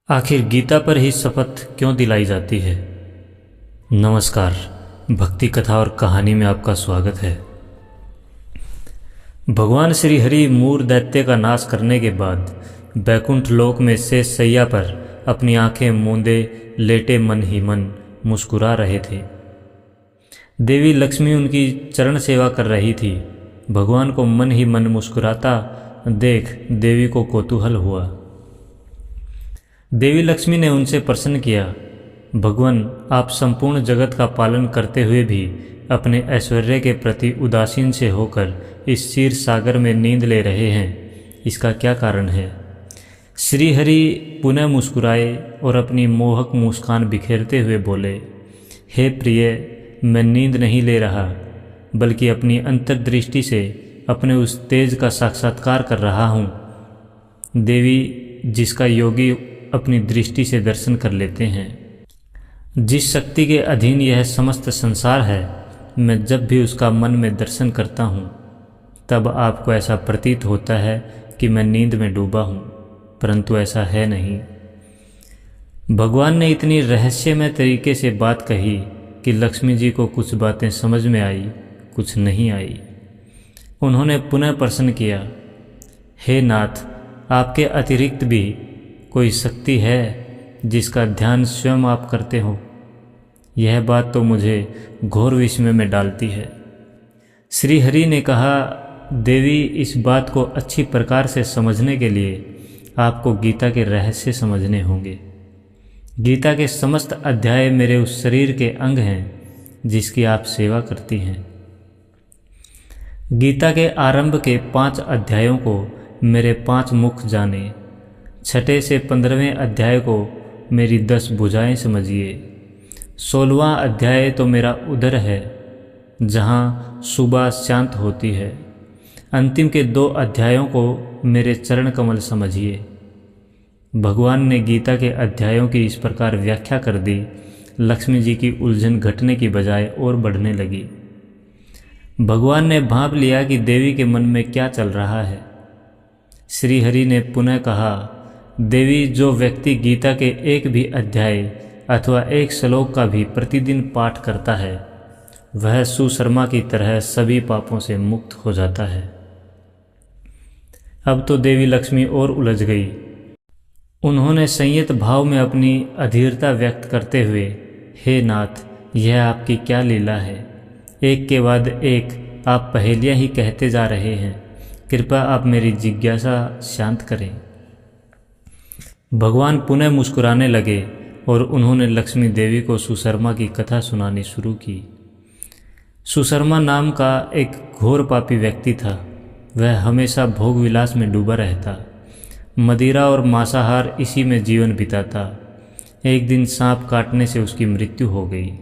आखिर गीता पर ही शपथ क्यों दिलाई जाती है। नमस्कार, भक्ति कथा और कहानी में आपका स्वागत है। भगवान श्री हरि मूर दैत्य का नाश करने के बाद बैकुंठ लोक में शेष शैया पर अपनी आंखें मूंदे लेटे मन ही मन मुस्कुरा रहे थे। देवी लक्ष्मी उनकी चरण सेवा कर रही थी। भगवान को मन ही मन मुस्कुराता देख देवी को कौतूहल हुआ। देवी लक्ष्मी ने उनसे प्रश्न किया, भगवान, आप संपूर्ण जगत का पालन करते हुए भी अपने ऐश्वर्य के प्रति उदासीन से होकर इस क्षीर सागर में नींद ले रहे हैं, इसका क्या कारण है। श्री हरि पुनः मुस्कुराए और अपनी मोहक मुस्कान बिखेरते हुए बोले, हे प्रिय, मैं नींद नहीं ले रहा, बल्कि अपनी अंतर्दृष्टि से अपने उस तेज का साक्षात्कार कर रहा हूँ। देवी, जिसका योगी अपनी दृष्टि से दर्शन कर लेते हैं, जिस शक्ति के अधीन यह समस्त संसार है, मैं जब भी उसका मन में दर्शन करता हूँ तब आपको ऐसा प्रतीत होता है कि मैं नींद में डूबा हूँ, परंतु ऐसा है नहीं। भगवान ने इतनी रहस्यमय तरीके से बात कही कि लक्ष्मी जी को कुछ बातें समझ में आई, कुछ नहीं आई। उन्होंने पुनः प्रश्न किया, हे नाथ, आपके अतिरिक्त भी कोई शक्ति है जिसका ध्यान स्वयं आप करते हो। यह बात तो मुझे घोर विस्मय में डालती है। श्री हरि ने कहा, देवी, इस बात को अच्छी प्रकार से समझने के लिए आपको गीता के रहस्य समझने होंगे। गीता के समस्त अध्याय मेरे उस शरीर के अंग हैं जिसकी आप सेवा करती हैं। गीता के आरंभ के 5 अध्यायों को मेरे 5 मुख जाने, छठे से 15वें अध्याय को मेरी 10 भुजाएं समझिए। 16वां अध्याय तो मेरा उदर है, जहाँ सुबह शांत होती है। अंतिम के 2 अध्यायों को मेरे चरण कमल समझिए। भगवान ने गीता के अध्यायों की इस प्रकार व्याख्या कर दी, लक्ष्मी जी की उलझन घटने की बजाय और बढ़ने लगी। भगवान ने भांप लिया कि देवी के मन में क्या चल रहा है। श्री हरि ने पुनः कहा, देवी, जो व्यक्ति गीता के एक भी अध्याय अथवा एक श्लोक का भी प्रतिदिन पाठ करता है, वह सुशर्मा की तरह सभी पापों से मुक्त हो जाता है। अब तो देवी लक्ष्मी और उलझ गई। उन्होंने संयत भाव में अपनी अधीरता व्यक्त करते हुए, हे नाथ, यह आपकी क्या लीला है। एक के बाद एक आप पहेलियां ही कहते जा रहे हैं, कृपया आप मेरी जिज्ञासा शांत करें। भगवान पुनः मुस्कुराने लगे और उन्होंने लक्ष्मी देवी को सुशर्मा की कथा सुनानी शुरू की। सुशर्मा नाम का एक घोर पापी व्यक्ति था। वह हमेशा भोग विलास में डूबा रहता, मदिरा और मांसाहार इसी में जीवन बिताता। एक दिन सांप काटने से उसकी मृत्यु हो गई।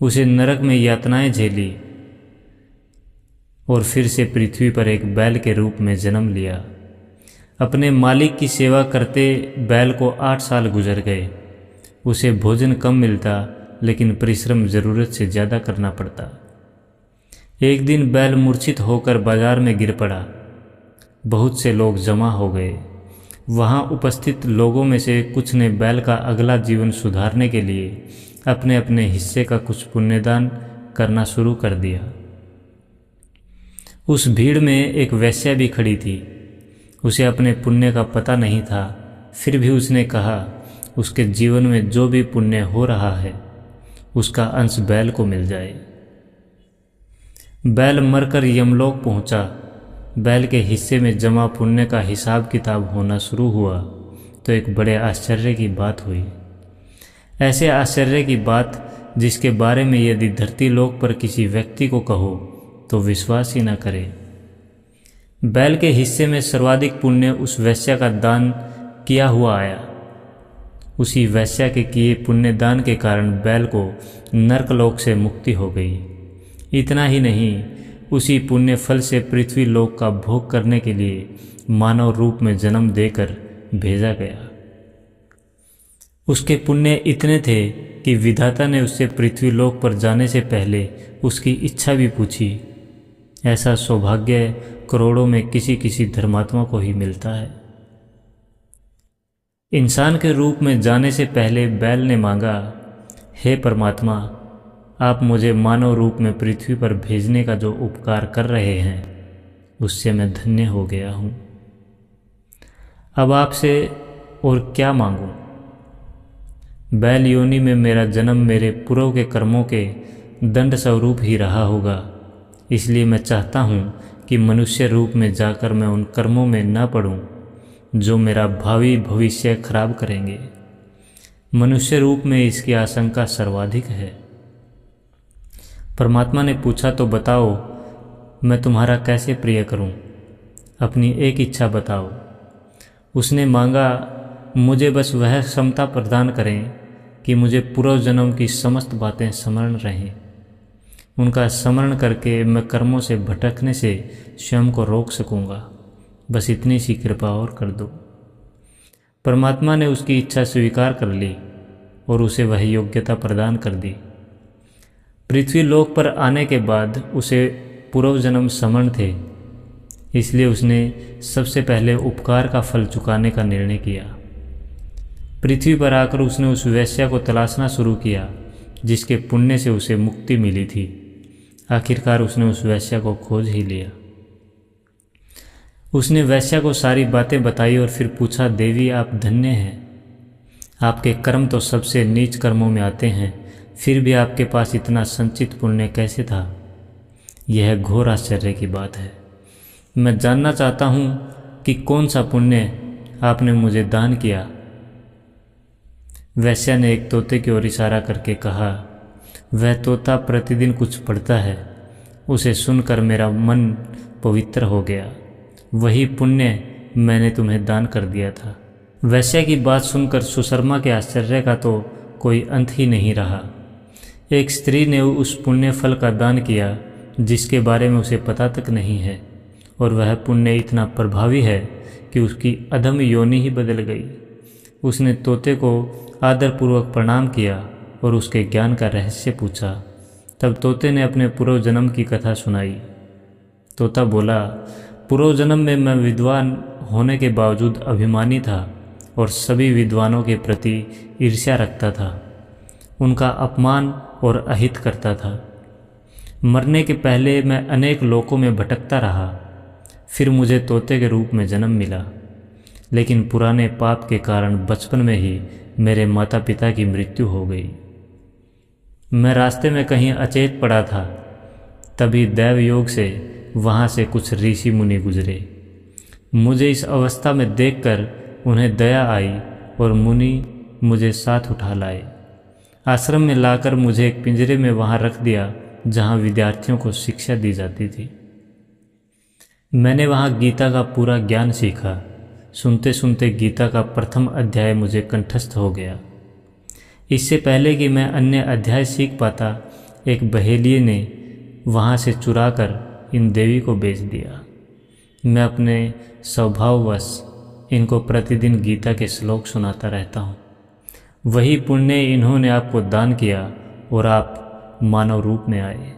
उसे नरक में यातनाएं झेली और फिर से पृथ्वी पर एक बैल के रूप में जन्म लिया। अपने मालिक की सेवा करते बैल को 8 साल गुजर गए। उसे भोजन कम मिलता, लेकिन परिश्रम ज़रूरत से ज़्यादा करना पड़ता। एक दिन बैल मूर्छित होकर बाजार में गिर पड़ा। बहुत से लोग जमा हो गए। वहाँ उपस्थित लोगों में से कुछ ने बैल का अगला जीवन सुधारने के लिए अपने अपने हिस्से का कुछ पुण्यदान करना शुरू कर दिया। उस भीड़ में एक वेश्या भी खड़ी थी। उसे अपने पुण्य का पता नहीं था, फिर भी उसने कहा, उसके जीवन में जो भी पुण्य हो रहा है उसका अंश बैल को मिल जाए। बैल मरकर यमलोक पहुंचा। बैल के हिस्से में जमा पुण्य का हिसाब किताब होना शुरू हुआ तो एक बड़े आश्चर्य की बात हुई। ऐसे आश्चर्य की बात जिसके बारे में यदि धरती लोक पर किसी व्यक्ति को कहो तो विश्वास ही न करे। बैल के हिस्से में सर्वाधिक पुण्य उस वैश्या का दान किया हुआ आया। उसी वैश्या के किए पुण्य दान के कारण बैल को नरकलोक से मुक्ति हो गई। इतना ही नहीं, उसी पुण्य फल से पृथ्वी लोक का भोग करने के लिए मानव रूप में जन्म देकर भेजा गया। उसके पुण्य इतने थे कि विधाता ने उससे पृथ्वी लोक पर जाने से पहले उसकी इच्छा भी पूछी। ऐसा सौभाग्य करोड़ों में किसी किसी धर्मात्मा को ही मिलता है। इंसान के रूप में जाने से पहले बैल ने मांगा, हे परमात्मा, आप मुझे मानव रूप में पृथ्वी पर भेजने का जो उपकार कर रहे हैं उससे मैं धन्य हो गया हूँ। अब आपसे और क्या मांगूं? बैल योनि में मेरा जन्म मेरे पूर्व के कर्मों के दंड स्वरूप ही रहा होगा, इसलिए मैं चाहता हूँ कि मनुष्य रूप में जाकर मैं उन कर्मों में न पड़ूं जो मेरा भावी भविष्य खराब करेंगे। मनुष्य रूप में इसकी आशंका सर्वाधिक है। परमात्मा ने पूछा, तो बताओ मैं तुम्हारा कैसे प्रिय करूं? अपनी एक इच्छा बताओ। उसने मांगा, मुझे बस वह क्षमता प्रदान करें कि मुझे पूर्व जन्म की समस्त बातें स्मरण रहें। उनका स्मरण करके मैं कर्मों से भटकने से स्वयं को रोक सकूंगा। बस इतनी सी कृपा और कर दो। परमात्मा ने उसकी इच्छा स्वीकार कर ली और उसे वह योग्यता प्रदान कर दी। पृथ्वी लोक पर आने के बाद उसे पूर्व जन्म स्मरण थे, इसलिए उसने सबसे पहले उपकार का फल चुकाने का निर्णय किया। पृथ्वी पर आकर उसने उस वेश्या को तलाशना शुरू किया जिसके पुण्य से उसे मुक्ति मिली थी। आखिरकार उसने उस वेश्या को खोज ही लिया। उसने वेश्या को सारी बातें बताई और फिर पूछा, देवी आप धन्य हैं। आपके कर्म तो सबसे नीच कर्मों में आते हैं, फिर भी आपके पास इतना संचित पुण्य कैसे था? यह घोर आश्चर्य की बात है। मैं जानना चाहता हूँ कि कौन सा पुण्य आपने मुझे दान किया। वैश्या ने एक तोते की ओर इशारा करके कहा, वह तोता प्रतिदिन कुछ पढ़ता है, उसे सुनकर मेरा मन पवित्र हो गया। वही पुण्य मैंने तुम्हें दान कर दिया था। वैश्या की बात सुनकर सुशर्मा के आश्चर्य का तो कोई अंत ही नहीं रहा। एक स्त्री ने उस पुण्य फल का दान किया जिसके बारे में उसे पता तक नहीं है, और वह पुण्य इतना प्रभावी है कि उसकी अधम योनि ही बदल गई। उसने तोते को आदरपूर्वक प्रणाम किया और उसके ज्ञान का रहस्य पूछा। तब तोते ने अपने पूर्व जन्म की कथा सुनाई। तोता बोला, पूर्व जन्म में मैं विद्वान होने के बावजूद अभिमानी था और सभी विद्वानों के प्रति ईर्ष्या रखता था, उनका अपमान और अहित करता था। मरने के पहले मैं अनेक लोकों में भटकता रहा। फिर मुझे तोते के रूप में जन्म मिला, लेकिन पुराने पाप के कारण बचपन में ही मेरे माता पिता की मृत्यु हो गई। मैं रास्ते में कहीं अचेत पड़ा था, तभी दैव योग से वहाँ से कुछ ऋषि मुनि गुजरे। मुझे इस अवस्था में देखकर उन्हें दया आई और मुनि मुझे साथ उठा लाए। आश्रम में लाकर मुझे एक पिंजरे में वहाँ रख दिया जहाँ विद्यार्थियों को शिक्षा दी जाती थी। मैंने वहाँ गीता का पूरा ज्ञान सीखा। सुनते सुनते गीता का प्रथम अध्याय मुझे कंठस्थ हो गया। इससे पहले कि मैं अन्य अध्याय सीख पाता, एक बहेलिये ने वहाँ से चुराकर इन देवी को बेच दिया। मैं अपने स्वभाववश इनको प्रतिदिन गीता के श्लोक सुनाता रहता हूँ। वही पुण्य इन्होंने आपको दान किया और आप मानव रूप में आए।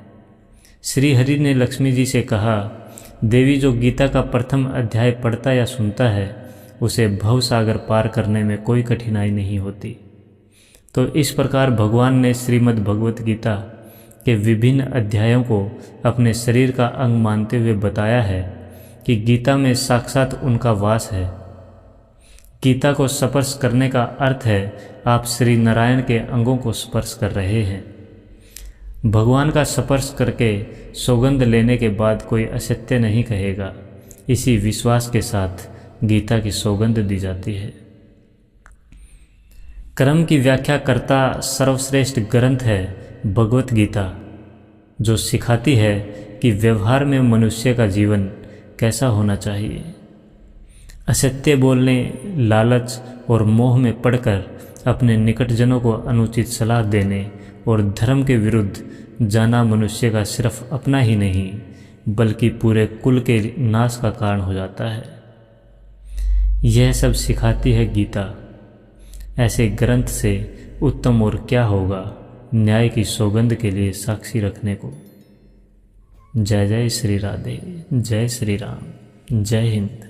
श्री हरि ने लक्ष्मी जी से कहा, देवी जो गीता का प्रथम अध्याय पढ़ता या सुनता है उसे भवसागर पार करने में कोई कठिनाई नहीं होती। तो इस प्रकार भगवान ने श्रीमद् भगवत गीता के विभिन्न अध्यायों को अपने शरीर का अंग मानते हुए बताया है कि गीता में साक्षात उनका वास है। गीता को स्पर्श करने का अर्थ है आप श्री नारायण के अंगों को स्पर्श कर रहे हैं। भगवान का स्पर्श करके सौगंध लेने के बाद कोई असत्य नहीं कहेगा, इसी विश्वास के साथ गीता की सौगंध दी जाती है। कर्म की व्याख्या करता सर्वश्रेष्ठ ग्रंथ है भगवत गीता, जो सिखाती है कि व्यवहार में मनुष्य का जीवन कैसा होना चाहिए। असत्य बोलने, लालच और मोह में पड़कर अपने निकटजनों को अनुचित सलाह देने और धर्म के विरुद्ध जाना मनुष्य का सिर्फ अपना ही नहीं बल्कि पूरे कुल के नाश का कारण हो जाता है। यह सब सिखाती है गीता। ऐसे ग्रंथ से उत्तम और क्या होगा न्याय की सौगंध के लिए साक्षी रखने को। जय जय श्री राधे, जय श्री राम, जय हिंद।